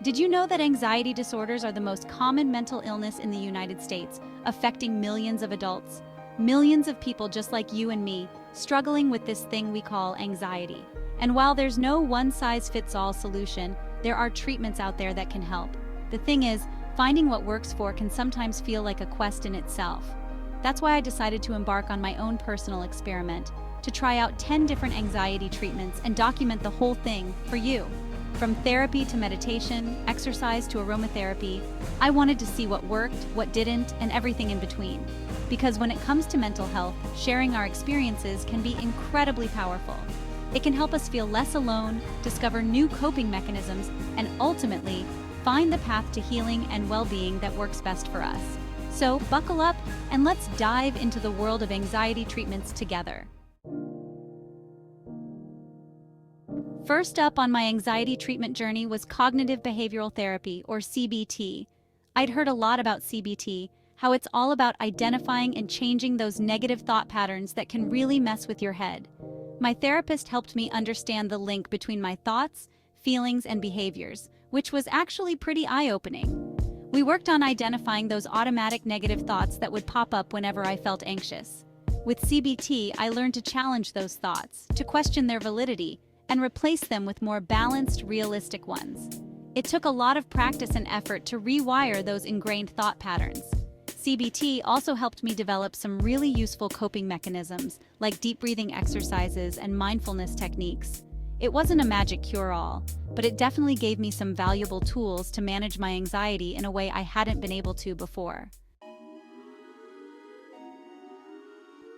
Did you know that anxiety disorders are the most common mental illness in the United States, affecting millions of adults? Millions of people just like you and me, struggling with this thing we call anxiety. And while there's no one-size-fits-all solution, there are treatments out there that can help. The thing is, finding what works for can sometimes feel like a quest in itself. That's why I decided to embark on my own personal experiment, to try out 10 different anxiety treatments and document the whole thing for you. From therapy to meditation, exercise to aromatherapy, I wanted to see what worked, what didn't, and everything in between. Because when it comes to mental health, sharing our experiences can be incredibly powerful. It can help us feel less alone, discover new coping mechanisms, and ultimately, find the path to healing and well-being that works best for us. So, buckle up and let's dive into the world of anxiety treatments together. First up on my anxiety treatment journey was cognitive behavioral therapy, or CBT. I'd heard a lot about CBT, how it's all about identifying and changing those negative thought patterns that can really mess with your head. My therapist helped me understand the link between my thoughts, feelings, and behaviors, which was actually pretty eye-opening. We worked on identifying those automatic negative thoughts that would pop up whenever I felt anxious. With CBT, I learned to challenge those thoughts, to question their validity, and replace them with more balanced, realistic ones. It took a lot of practice and effort to rewire those ingrained thought patterns. CBT also helped me develop some really useful coping mechanisms, like deep breathing exercises and mindfulness techniques. It wasn't a magic cure-all, but it definitely gave me some valuable tools to manage my anxiety in a way I hadn't been able to before.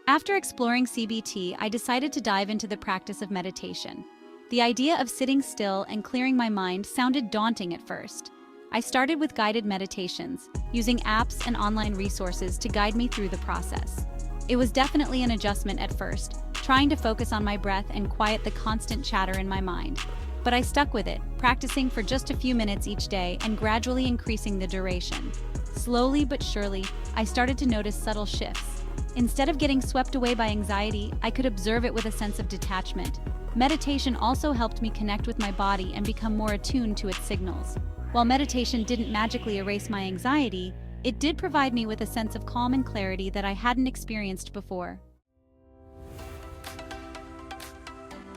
After exploring CBT, I decided to dive into the practice of meditation. The idea of sitting still and clearing my mind sounded daunting at first. I started with guided meditations, using apps and online resources to guide me through the process. It was definitely an adjustment at first, trying to focus on my breath and quiet the constant chatter in my mind. But I stuck with it, practicing for just a few minutes each day and gradually increasing the duration. Slowly but surely, I started to notice subtle shifts. Instead of getting swept away by anxiety, I could observe it with a sense of detachment. Meditation also helped me connect with my body and become more attuned to its signals. While meditation didn't magically erase my anxiety, it did provide me with a sense of calm and clarity that I hadn't experienced before.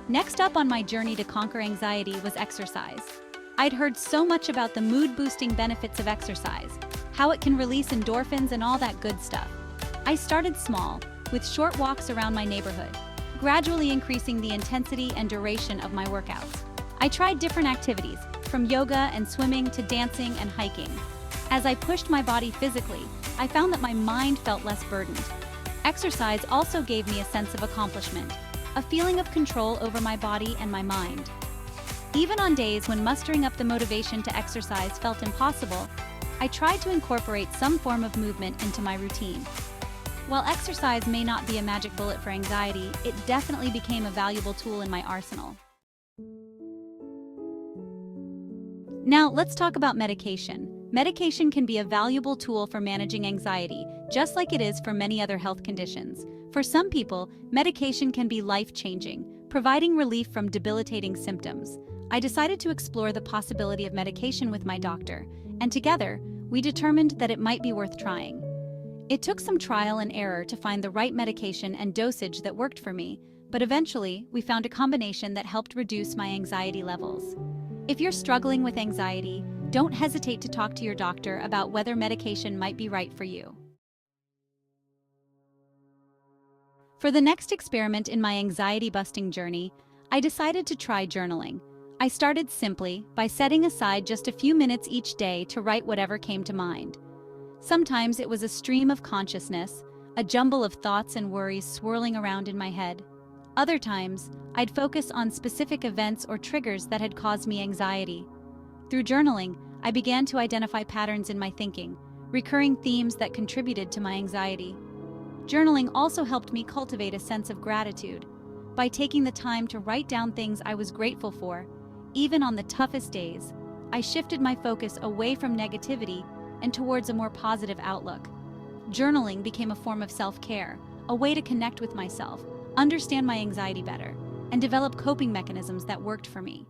Next up on my journey to conquer anxiety was exercise. I'd heard so much about the mood-boosting benefits of exercise, how it can release endorphins and all that good stuff. I started small, with short walks around my neighborhood, gradually increasing the intensity and duration of my workouts. I tried different activities, from yoga and swimming to dancing and hiking. As I pushed my body physically, I found that my mind felt less burdened. Exercise also gave me a sense of accomplishment, a feeling of control over my body and my mind. Even on days when mustering up the motivation to exercise felt impossible, I tried to incorporate some form of movement into my routine. While exercise may not be a magic bullet for anxiety, it definitely became a valuable tool in my arsenal. Now, let's talk about medication. Medication can be a valuable tool for managing anxiety, just like it is for many other health conditions. For some people, medication can be life-changing, providing relief from debilitating symptoms. I decided to explore the possibility of medication with my doctor, and together, we determined that it might be worth trying. It took some trial and error to find the right medication and dosage that worked for me, but eventually, we found a combination that helped reduce my anxiety levels. If you're struggling with anxiety, don't hesitate to talk to your doctor about whether medication might be right for you. For the next experiment in my anxiety-busting journey, I decided to try journaling. I started simply by setting aside just a few minutes each day to write whatever came to mind. Sometimes it was a stream of consciousness, a jumble of thoughts and worries swirling around in my head. Other times, I'd focus on specific events or triggers that had caused me anxiety. Through journaling, I began to identify patterns in my thinking, recurring themes that contributed to my anxiety. Journaling also helped me cultivate a sense of gratitude. By taking the time to write down things I was grateful for, even on the toughest days, I shifted my focus away from negativity and towards a more positive outlook. Journaling became a form of self-care, a way to connect with myself, understand my anxiety better, and develop coping mechanisms that worked for me.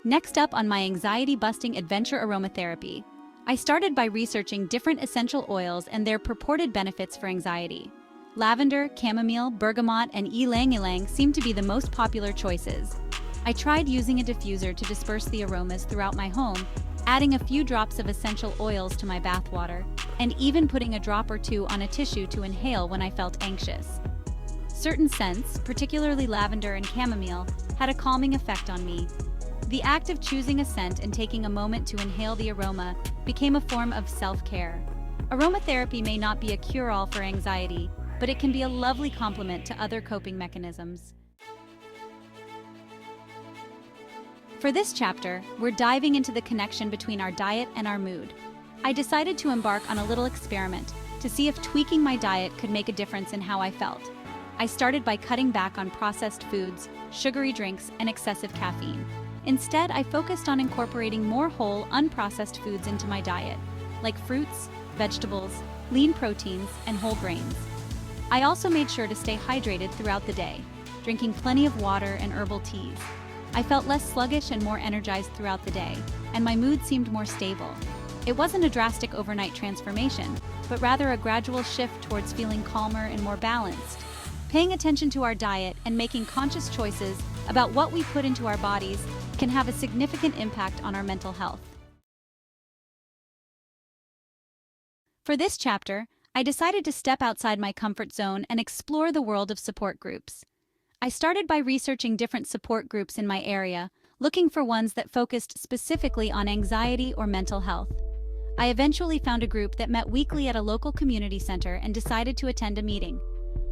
Next up on my anxiety-busting adventure aromatherapy, I started by researching different essential oils and their purported benefits for anxiety. Lavender, chamomile, bergamot, and ylang-ylang seem to be the most popular choices. I tried using a diffuser to disperse the aromas throughout my home, adding a few drops of essential oils to my bathwater, and even putting a drop or two on a tissue to inhale when I felt anxious. Certain scents, particularly lavender and chamomile, had a calming effect on me. The act of choosing a scent and taking a moment to inhale the aroma became a form of self-care. Aromatherapy may not be a cure-all for anxiety, but it can be a lovely complement to other coping mechanisms. For this chapter, we're diving into the connection between our diet and our mood. I decided to embark on a little experiment to see if tweaking my diet could make a difference in how I felt. I started by cutting back on processed foods, sugary drinks, and excessive caffeine. Instead, I focused on incorporating more whole, unprocessed foods into my diet, like fruits, vegetables, lean proteins, and whole grains. I also made sure to stay hydrated throughout the day, drinking plenty of water and herbal teas. I felt less sluggish and more energized throughout the day, and my mood seemed more stable. It wasn't a drastic overnight transformation, but rather a gradual shift towards feeling calmer and more balanced. Paying attention to our diet and making conscious choices about what we put into our bodies can have a significant impact on our mental health. For this chapter, I decided to step outside my comfort zone and explore the world of support groups. I started by researching different support groups in my area, looking for ones that focused specifically on anxiety or mental health. I eventually found a group that met weekly at a local community center and decided to attend a meeting.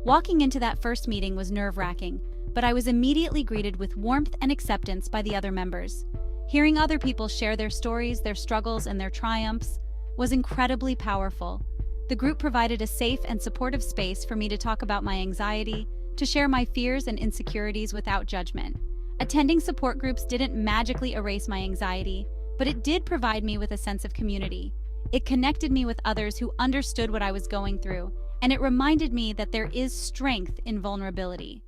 Walking into that first meeting was nerve-wracking, but I was immediately greeted with warmth and acceptance by the other members. Hearing other people share their stories, their struggles, and their triumphs was incredibly powerful. The group provided a safe and supportive space for me to talk about my anxiety, to share my fears and insecurities without judgment. Attending support groups didn't magically erase my anxiety, but it did provide me with a sense of community. It connected me with others who understood what I was going through, and it reminded me that there is strength in vulnerability.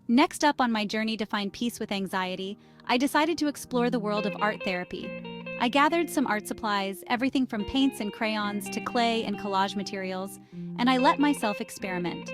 Next up on my journey to find peace with anxiety, I decided to explore the world of art therapy. I gathered some art supplies, everything from paints and crayons to clay and collage materials, and I let myself experiment.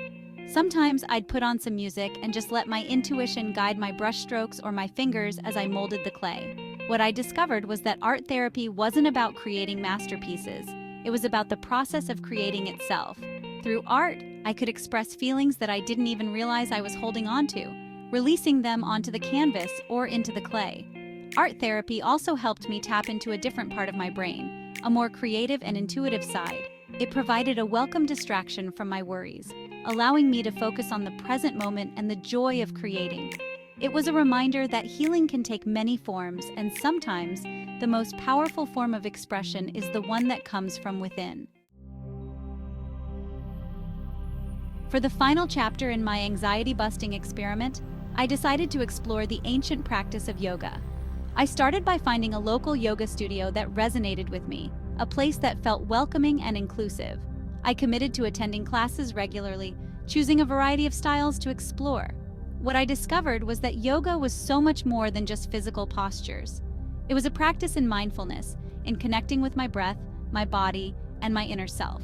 Sometimes I'd put on some music and just let my intuition guide my brushstrokes or my fingers as I molded the clay. What I discovered was that art therapy wasn't about creating masterpieces. It was about the process of creating itself. Through art, I could express feelings that I didn't even realize I was holding on to, releasing them onto the canvas or into the clay. Art therapy also helped me tap into a different part of my brain, a more creative and intuitive side. It provided a welcome distraction from my worries, allowing me to focus on the present moment and the joy of creating. It was a reminder that healing can take many forms, and sometimes the most powerful form of expression is the one that comes from within. For the final chapter in my anxiety-busting experiment, I decided to explore the ancient practice of yoga. I started by finding a local yoga studio that resonated with me, a place that felt welcoming and inclusive. I committed to attending classes regularly, choosing a variety of styles to explore. What I discovered was that yoga was so much more than just physical postures. It was a practice in mindfulness, in connecting with my breath, my body, and my inner self.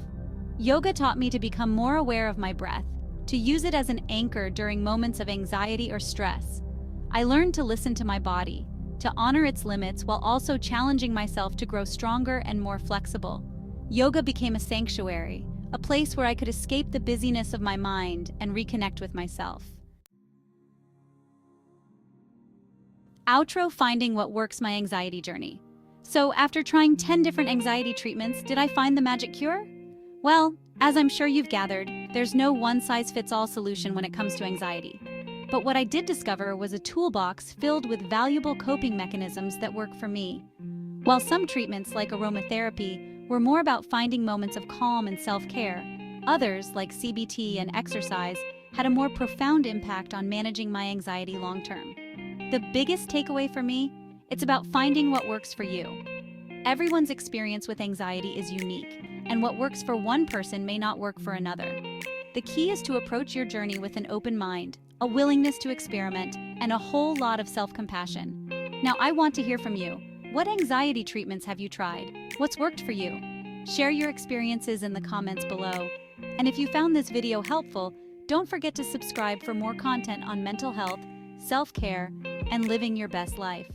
Yoga taught me to become more aware of my breath, to use it as an anchor during moments of anxiety or stress. I learned to listen to my body, to honor its limits while also challenging myself to grow stronger and more flexible. Yoga became a sanctuary, a place where I could escape the busyness of my mind and reconnect with myself. Outro: finding what works my anxiety journey. So after trying 10 different anxiety treatments, did I find the magic cure? Well, as I'm sure you've gathered, there's no one-size-fits-all solution when it comes to anxiety. But what I did discover was a toolbox filled with valuable coping mechanisms that work for me. While some treatments, like aromatherapy, were more about finding moments of calm and self-care, others, like CBT and exercise, had a more profound impact on managing my anxiety long-term. The biggest takeaway for me, it's about finding what works for you. Everyone's experience with anxiety is unique, and what works for one person may not work for another. The key is to approach your journey with an open mind, a willingness to experiment, and a whole lot of self-compassion. Now, I want to hear from you. What anxiety treatments have you tried? What's worked for you? Share your experiences in the comments below. And if you found this video helpful, don't forget to subscribe for more content on mental health, self-care, and living your best life.